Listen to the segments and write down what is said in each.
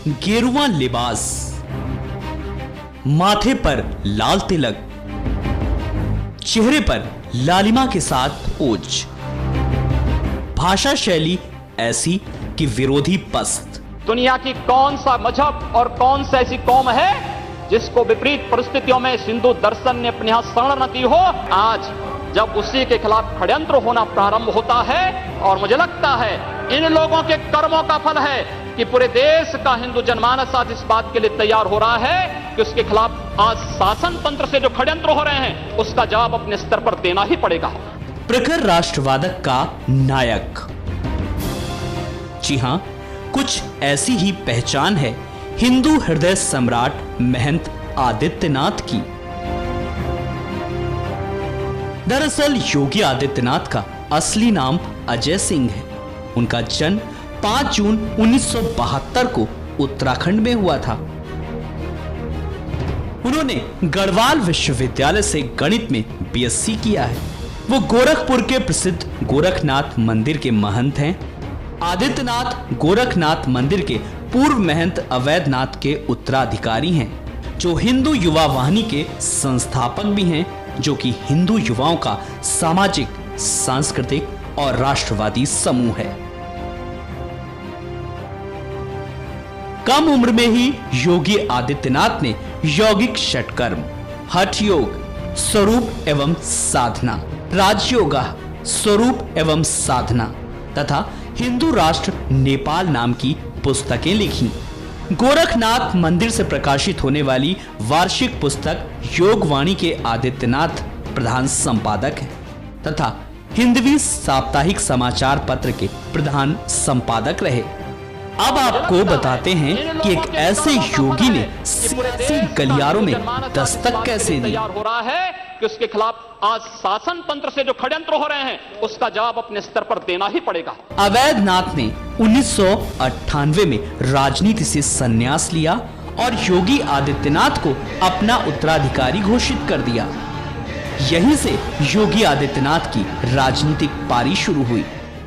गेरुआ लिबास, माथे पर लाल तिलक, चेहरे पर लालिमा के साथ ओज, भाषा शैली ऐसी कि विरोधी पस्त। दुनिया की कौन सा मजहब और कौन सा ऐसी कौम है जिसको विपरीत परिस्थितियों में हिंदू दर्शन ने अपने यहां शरण न दी हो। आज जब उसी के खिलाफ षड्यंत्र होना प्रारंभ होता है, और मुझे लगता है इन लोगों के कर्मों का फल है कि पूरे देश का हिंदू जनमानस आज इस बात के लिए तैयार हो रहा है कि उसके खिलाफ आज शासन तंत्र से जो षड्यंत्र हो रहे हैं उसका जवाब अपने स्तर पर देना ही पड़ेगा। प्रखर राष्ट्रवादक का नायक। जी हां, कुछ ऐसी ही पहचान है हिंदू हृदय सम्राट महंत आदित्यनाथ की। दरअसल योगी आदित्यनाथ का असली नाम अजय सिंह है। उनका जन्म 5 जून 1972 को उत्तराखंड में हुआ था। उन्होंने गढ़वाल विश्वविद्यालय से गणित में बीएससी किया है। वो गोरखपुर के प्रसिद्ध गोरखनाथ मंदिर के महंत हैं। आदित्यनाथ गोरखनाथ मंदिर के पूर्व महंत अवैधनाथ के उत्तराधिकारी हैं, जो हिंदू युवा वाहिनी के संस्थापक भी हैं, जो कि हिंदू युवाओं का सामाजिक, सांस्कृतिक और राष्ट्रवादी समूह है। कम उम्र में ही योगी आदित्यनाथ ने यौगिक षटकर्म, हठ योग, स्वरूप एवं साधना, राजयोग, स्वरूप एवं साधना तथा हिंदू राष्ट्र नेपाल नाम की पुस्तकें लिखी। गोरखनाथ मंदिर से प्रकाशित होने वाली वार्षिक पुस्तक योगवाणी के आदित्यनाथ प्रधान संपादक हैं तथा हिंदवी साप्ताहिक समाचार पत्र के प्रधान संपादक रहे। अब आपको बताते हैं कि एक ऐसे योगी ने सियासी गलियारों में दस्तक कैसे दी। हो रहा है कि उसके खिलाफ आज शासन तंत्र से जो षड्यंत्र हो रहे हैं उसका जवाब अपने स्तर पर देना ही पड़ेगा। अवैधनाथ ने 1998 में राजनीति से संन्यास लिया और योगी आदित्यनाथ को अपना उत्तराधिकारी घोषित कर दिया। यहीं से योगी आदित्यनाथ की राजनीतिक पारी शुरू हुई।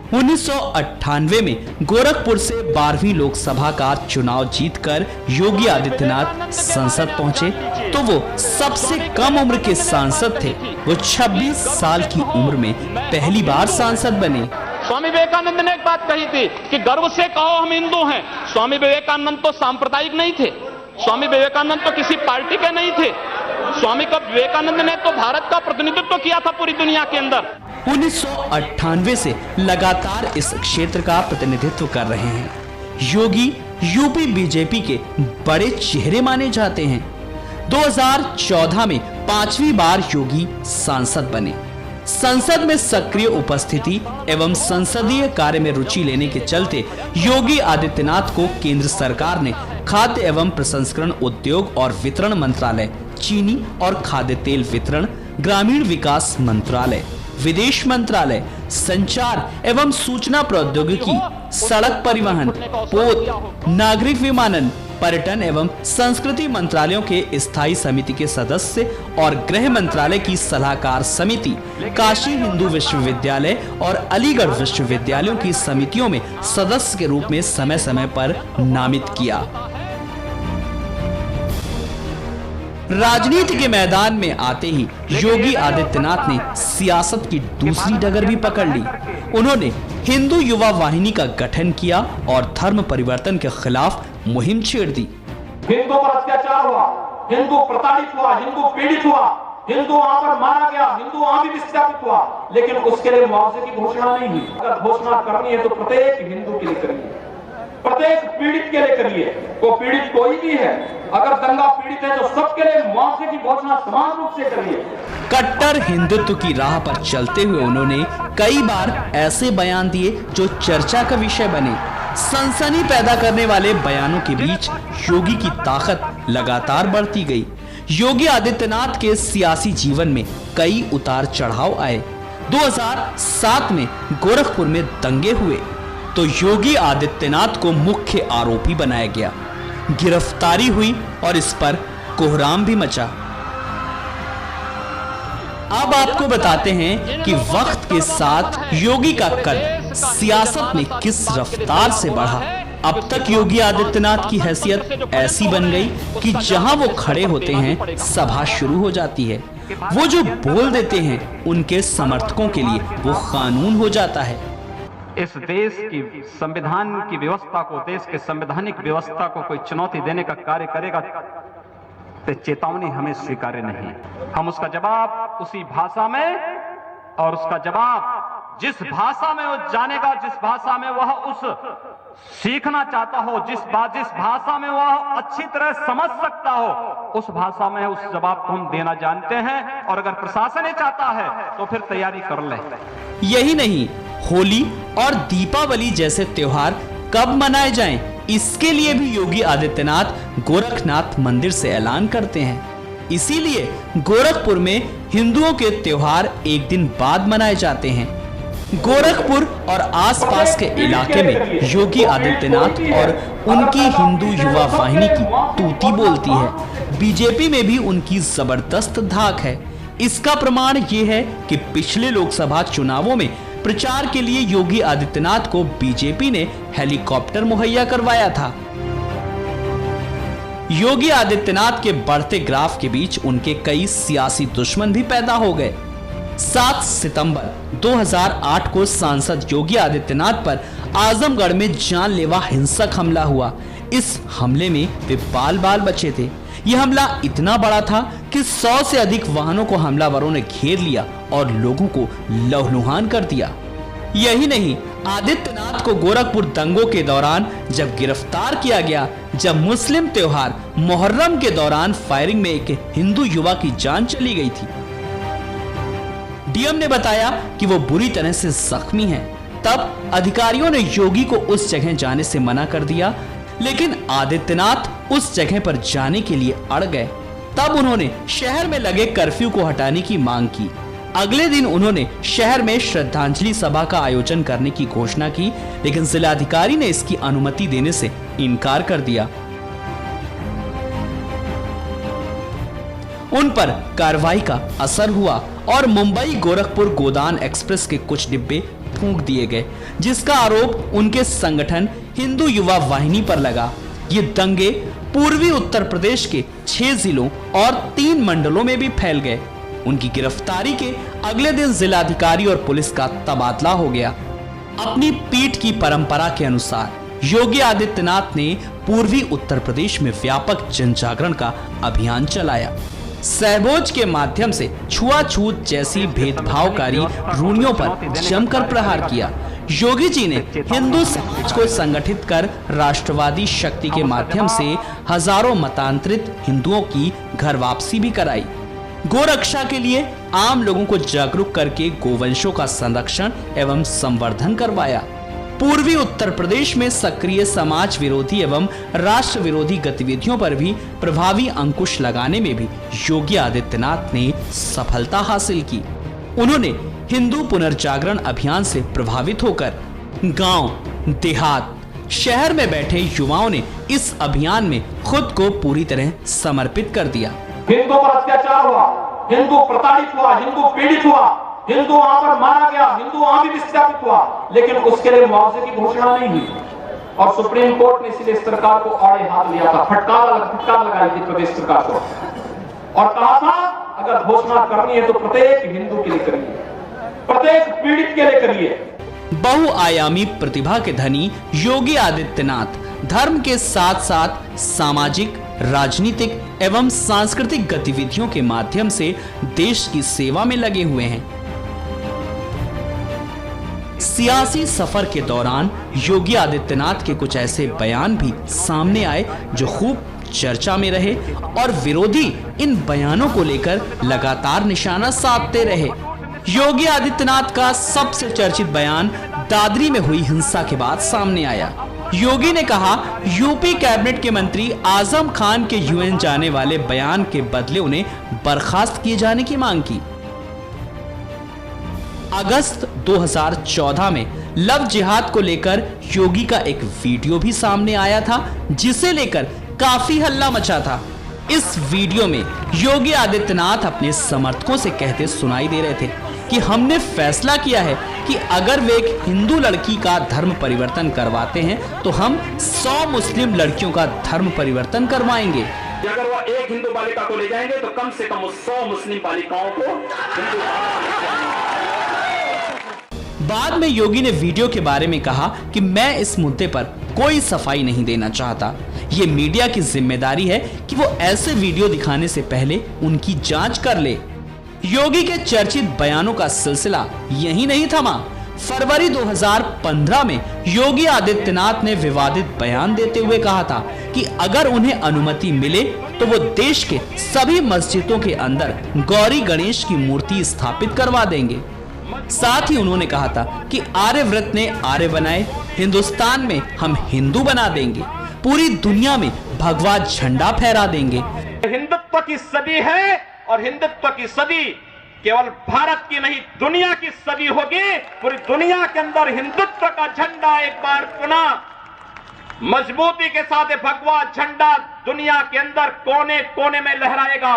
1998 में गोरखपुर से 12वीं लोकसभा का चुनाव जीतकर योगी आदित्यनाथ संसद पहुंचे तो वो सबसे कम उम्र के सांसद थे। वो 26 साल की उम्र में पहली बार सांसद बने। स्वामी विवेकानंद ने एक बात कही थी कि गर्व से कहो हम हिंदू हैं। स्वामी विवेकानंद तो सांप्रदायिक नहीं थे। स्वामी विवेकानंद तो किसी पार्टी के नहीं थे। स्वामी विवेकानंद ने तो भारत का प्रतिनिधित्व किया था पूरी दुनिया के अंदर। 1998 से लगातार इस क्षेत्र का प्रतिनिधित्व कर रहे हैं। योगी यूपी बीजेपी के बड़े चेहरे माने जाते हैं। 2014 में 5वीं बार योगी सांसद बने। संसद में सक्रिय उपस्थिति एवं संसदीय कार्य में रुचि लेने के चलते योगी आदित्यनाथ को केंद्र सरकार ने खाद्य एवं प्रसंस्करण उद्योग और वितरण मंत्रालय, चीनी और खाद्य तेल वितरण, ग्रामीण विकास मंत्रालय, विदेश मंत्रालय, संचार एवं सूचना प्रौद्योगिकी, सड़क परिवहन, पोत, नागरिक विमानन, पर्यटन एवं संस्कृति मंत्रालयों के स्थायी समिति के सदस्य और गृह मंत्रालय की सलाहकार समिति, काशी हिंदू विश्वविद्यालय और अलीगढ़ विश्वविद्यालयों की समितियों में सदस्य के रूप में समय समय पर नामित किया। राजनीति के मैदान में आते ही योगी आदित्यनाथ ने सियासत की दूसरी डगर भी पकड़ ली। उन्होंने हिंदू युवा वाहिनी का गठन किया और धर्म परिवर्तन के खिलाफ मुहिम छेड़ दी। हिंदू पर अत्याचार हुआ, हिंदू प्रताड़ित हुआ, हिंदू पीड़ित हुआ, हिंदू वहां पर मारा गया, हिंदू वहां भी विस्थापित हुआ, लेकिन उसके लिए मुआवजे की घोषणा नहीं हुई। अगर घोषणा करनी है तो प्रत्येक हिंदू के लिए करिए, प्रत्येक पीड़ित के लिए करिए। वो पीड़ित कोई भी है, अगर दंगा पीड़ित है तो सबके लिए मुआवजे की घोषणा समान रूप से करिए। कट्टर हिंदुत्व की राह पर चलते हुए उन्होंने कई बार ऐसे बयान दिए जो चर्चा का विषय बने। सनसनी पैदा करने वाले बयानों के बीच योगी की ताकत लगातार बढ़ती गई। योगी आदित्यनाथ के सियासी जीवन में कई उतार चढ़ाव आए। 2007 में गोरखपुर में दंगे हुए तो योगी आदित्यनाथ को मुख्य आरोपी बनाया गया। गिरफ्तारी हुई और इस पर कोहराम भी मचा। अब आपको बताते हैं कि वक्त के साथ योगी का कद सियासत में किस रफ्तार से बढ़ा। अब तक योगी आदित्यनाथ की हैसियत ऐसी बन गई कि जहां वो खड़े होते हैं सभा शुरू हो जाती है। वो जो बोल देते हैं उनके समर्थकों के लिए वो कानून हो जाता है। इस देश की संविधान की व्यवस्था को, देश के संवैधानिक व्यवस्था को कोई चुनौती देने का कार्य करेगा तो चेतावनी हमें स्वीकार्य नहीं। हम उसका जवाब उसी भाषा में, और उसका जवाब जिस भाषा में वो जानेगा, जिस भाषा में वह उस सीखना चाहता हो, जिस भाषा में वह अच्छी तरह समझ सकता हो, उस भाषा में उस जवाब को हम देना जानते हैं। और अगर प्रशासन ही चाहता है तो फिर तैयारी कर ले। यही नहीं, होली और दीपावली जैसे त्योहार कब मनाए जाएं, इसके लिए भी योगी आदित्यनाथ गोरखनाथ मंदिर से ऐलान करते हैं। इसीलिए गोरखपुर में हिंदुओं के त्योहार एक दिन बाद मनाए जाते हैं। गोरखपुर और आसपास के इलाके में योगी आदित्यनाथ और उनकी हिंदू युवा वाहिनी की तूती बोलती है। बीजेपी में भी उनकी जबरदस्त धाक है। इसका प्रमाण ये है कि पिछले लोकसभा चुनावों में प्रचार के लिए योगी आदित्यनाथ को बीजेपी ने हेलीकॉप्टर मुहैया करवाया था। योगी आदित्यनाथ के बढ़ते ग्राफ के बीच उनके कई सियासी दुश्मन भी पैदा हो गए। 7 सितंबर 2008 को सांसद योगी आदित्यनाथ पर आजमगढ़ में जानलेवा हिंसक हमला हुआ। इस हमले में वे बाल बाल बचे थे। यह हमला इतना बड़ा था कि 100 से अधिक वाहनों को हमलावरों ने घेर लिया और लोगों को लहूलुहान कर दिया। यही नहीं, आदित्यनाथ को गोरखपुर दंगों के दौरान जब गिरफ्तार किया गया, जब मुस्लिम त्योहार मुहर्रम के दौरान फायरिंग में एक हिंदू युवा की जान चली गई थी। डीएम ने बताया कि वो बुरी तरह से जख्मी हैं। तब अधिकारियों ने योगी को उस जगह जाने से मना कर दिया, लेकिन आदित्यनाथ उस जगह पर जाने के लिए अड़ गए। तब उन्होंने शहर में लगे कर्फ्यू को हटाने की मांग की। अगले दिन उन्होंने शहर में श्रद्धांजलि सभा का आयोजन करने की घोषणा की, लेकिन जिलाधिकारी ने इसकी अनुमति देने से इनकार कर दिया। उन पर कार्रवाई का असर हुआ और मुंबई गोरखपुर गोदान एक्सप्रेस के कुछ डिब्बे फूंक दिए गए, जिसका आरोप उनके संगठन हिंदू युवा वाहिनी पर लगा। ये दंगे पूर्वी उत्तर प्रदेश के 6 जिलों और 3 मंडलों में भी फैल गए। उनकी गिरफ्तारी के अगले दिन जिलाधिकारी और पुलिस का तबादला हो गया। अपनी पीठ की परंपरा के अनुसार योगी आदित्यनाथ ने पूर्वी उत्तर प्रदेश में व्यापक जनजागरण का अभियान चलाया। सहभोज के माध्यम से छुआछूत जैसी भेदभावकारी रूढ़ियों पर जमकर प्रहार किया। योगी जी ने हिंदू समाज को संगठित कर राष्ट्रवादी शक्ति के माध्यम से हजारों मतांतरित हिंदुओं की घर वापसी भी कराई। गोरक्षा के लिए आम लोगों को जागरूक करके गोवंशों का संरक्षण एवं संवर्धन करवाया। पूर्वी उत्तर प्रदेश में सक्रिय समाज विरोधी एवं राष्ट्र विरोधी गतिविधियों पर भी प्रभावी अंकुश लगाने में भी योगी आदित्यनाथ ने सफलता हासिल की। उन्होंने हिंदू पुनर्जागरण अभियान से प्रभावित होकर गांव, देहात, शहर में बैठे युवाओं ने इस अभियान में खुद को पूरी तरह समर्पित कर दिया। हिंदू पर अत्याचार हुआ, हिंदू प्रताड़ित हुआ, हिंदू पीड़ित हुआ, हिंदू वहां पर मारा गया, हिंदू वहां भी विस्थापित हुआ, लेकिन उसके लिए मुआवजे की घोषणा नहीं हुई। और सुप्रीम कोर्ट ने इसलिए सरकार को आड़े हाथ लिया था, फटकार लगाई थी प्रदेश सरकार को, और कहा था अगर घोषणा करनी है तो प्रत्येक हिंदू के लिए करिए, प्रत्येक पीड़ित के लिए करिए। बहुआयामी प्रतिभा के धनी योगी आदित्यनाथ धर्म के साथ साथ सामाजिक, राजनीतिक एवं सांस्कृतिक गतिविधियों के माध्यम से देश की सेवा में लगे हुए हैं। सियासी सफर के दौरान योगी आदित्यनाथ के कुछ ऐसे बयान भी सामने आए जो खूब चर्चा में रहे और विरोधी इन बयानों को लेकर लगातार निशाना साधते रहे। योगी आदित्यनाथ का सबसे चर्चित बयान दादरी में हुई हिंसा के बाद सामने आया। योगी ने कहा, यूपी कैबिनेट के मंत्री आजम खान के यूएन जाने वाले बयान के बदले उन्हें बर्खास्त किए जाने की मांग की। अगस्त 2014 में लव जिहाद को लेकर योगी का एक वीडियो भी सामने आया था, जिसे लेकर काफी हल्ला मचा था। इस वीडियो में योगी आदित्यनाथ अपने समर्थकों से कहते सुनाई दे रहे थे कि हमने फैसला किया है कि अगर वे एक हिंदू लड़की का धर्म परिवर्तन करवाते हैं तो हम 100 मुस्लिम लड़कियों का धर्म परिवर्तन करवाएंगे। अगर वो एक हिंदू बालिका को ले जाएंगे तो कम से कम 100 मुस्लिम बालिकाओं को हिंदू। बाद में योगी ने वीडियो के बारे में कहा कि मैं इस मुद्दे पर कोई सफाई नहीं देना चाहता। ये मीडिया की जिम्मेदारी है कि वो ऐसे वीडियो दिखाने से पहले उनकी जांच कर ले। योगी के चर्चित बयानों का सिलसिला यही नहीं थमा। फरवरी 2015 में योगी आदित्यनाथ ने विवादित बयान देते हुए कहा था कि अगर उन्हें अनुमति मिले तो वो देश के सभी मस्जिदों के अंदर गौरी गणेश की मूर्ति स्थापित करवा देंगे। साथ ही उन्होंने कहा था कि आर्यव्रत ने आर्य बनाए, हिंदुस्तान में हम हिंदू बना देंगे, पूरी दुनिया में भगवा झंडा फहरा देंगे। हिंदुत्व की सदी है और हिंदुत्व की सदी केवल भारत की नहीं दुनिया की सदी होगी। पूरी दुनिया के अंदर हिंदुत्व का झंडा एक बार पुनः मजबूती के साथ भगवा झंडा दुनिया के अंदर कोने कोने में लहराएगा।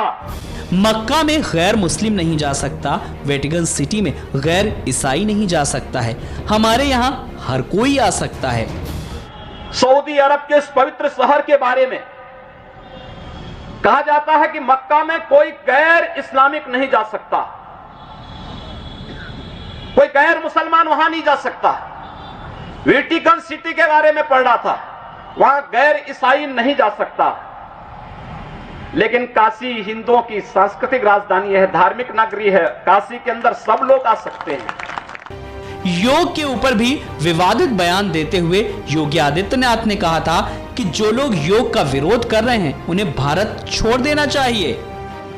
मक्का में गैर मुस्लिम नहीं जा सकता, वेटिकन सिटी में गैर ईसाई नहीं जा सकता है, हमारे यहाँ हर कोई आ सकता है। सऊदी अरब के इस पवित्र शहर के बारे में कहा जाता है कि मक्का में कोई गैर इस्लामिक नहीं जा सकता, कोई गैर मुसलमान वहां नहीं जा सकता। वेटिकन सिटी के बारे में पढ़ रहा था, वहां गैर ईसाई नहीं जा सकता। लेकिन काशी हिंदुओं की सांस्कृतिक राजधानी है, धार्मिक नगरी है, काशी के अंदर सब लोग आ सकते हैं। योग के ऊपर भी विवादित बयान देते हुए योगी आदित्यनाथ ने कहा था कि जो लोग योग का विरोध कर रहे हैं उन्हें भारत छोड़ देना चाहिए।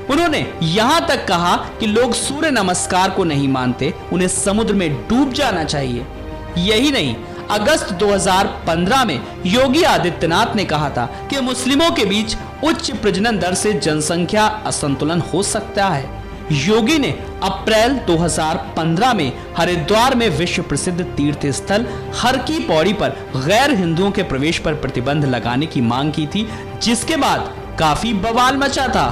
उन्होंने यहां तक कहा कि लोग सूर्य नमस्कार को नहीं मानते, उन्हें समुद्र में डूब जाना चाहिए। यही नहीं, अगस्त 2015 में योगी आदित्यनाथ ने कहा था कि मुस्लिमों के बीच उच्च प्रजनन दर से जनसंख्या असंतुलन हो सकता है। योगी ने अप्रैल 2015 में हरिद्वार में विश्व प्रसिद्ध तीर्थ स्थल हर की पौड़ी पर गैर हिंदुओं के प्रवेश पर प्रतिबंध लगाने की मांग की थी, जिसके बाद काफी बवाल मचा था।